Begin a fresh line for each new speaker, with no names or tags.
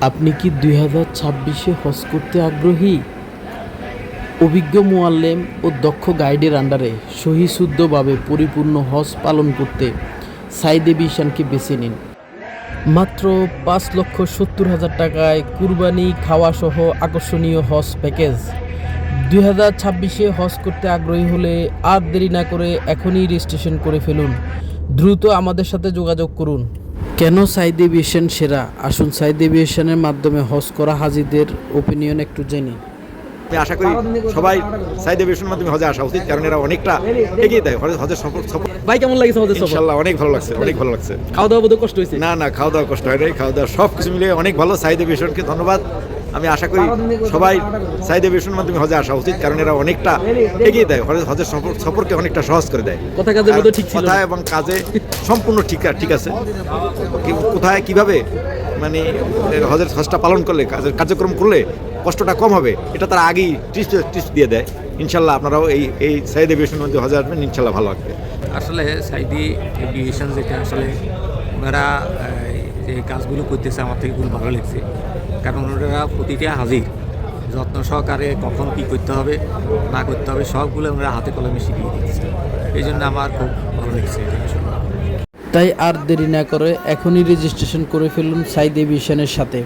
আপনি কি 2026-এ হজ করতে আগ্রহী? অভিজ্ঞ মুআল্লেম ও দক্ষ গাইডের আন্ডারে সহিশুদ্ধভাবে পরিপূর্ণ হজ পালন করতে সাঈদ এভিয়েশনকে বেছে নিন। মাত্র 5,70,000 টাকায় কুরবানি খাওয়াসহ আকর্ষণীয় হজ প্যাকেজ। 2026-এ হজ করতে আগ্রহী হলে আর দেরি না করে এখনই রেজিস্ট্রেশন করে ফেলুন। দ্রুত আমাদের সাথে যোগাযোগ করুন। কেন সাঈদ এভিয়েশন সেরা? আসুন সাঈদ এভিয়েশনের মাধ্যমে হজ করা হাজিদের ওপিনিয়ন একটু জেনে।
আমি আশা করি সবাই সাঈদ এভিয়েশনের মাধ্যমে হজে আসা উচিত, কারণ এরা অনেকটা এগিয়ে দেয় হজের সফর।
ভাই কেমন লাগছে হজের সফর?
ইনশাআল্লাহ অনেক ভালো লাগছে, অনেক ভালো লাগছে।
খাওয়া দাওয়া বোধহয় কষ্ট হয়েছে?
না, খাওয়া দাওয়া কষ্ট হয় নাই, খাওয়া দাওয়া সব কিছু মিলিয়ে অনেক ভালো। সাঈদ এভিয়েশনকে ধন্যবাদ। আমি আশা করি সবাই সাঈদ এভিয়েশনের মাধ্যমে হজে আসা উচিত, কারণ এরা অনেকটা এগিয়ে দেয় হজের সফরকে অনেকটা সহজ করে দেয়।
কথা কাজের মধ্যে ঠিক ছিল,
কথা এবং কাজে সম্পূর্ণ ঠিক আছে। কোথায় কিভাবে মানে হজটা পালন করলে, কার্যক্রম করলে কষ্টটা কম হবে, এটা তারা আগেই টিপস দিয়ে দেয়। ইনশাল্লাহ আপনারাও এই সাঈদ এভিয়েশনের মধ্যে হজে আসবেন, ইনশাল্লাহ ভালো লাগবে।
আসলে সাঈদ এভিয়েশন যেটা আসলে ওনারা যে কাজগুলো করতেছে আমার থেকে খুব ভালো লাগছে, কারণ ওনারা প্রতিটা হাজির যত্ন সহকারে কখন কী করতে হবে না করতে হবে সবগুলো ওনারা হাতে কলমে শিখিয়ে দিচ্ছে। এই জন্য আমার খুব ভালো লাগছে এই জিনিসগুলো।
তাই আর দেরি না করে এখনই রেজিস্ট্রেশন করে ফেলুন সাঈদ এভিয়েশনের সাথে।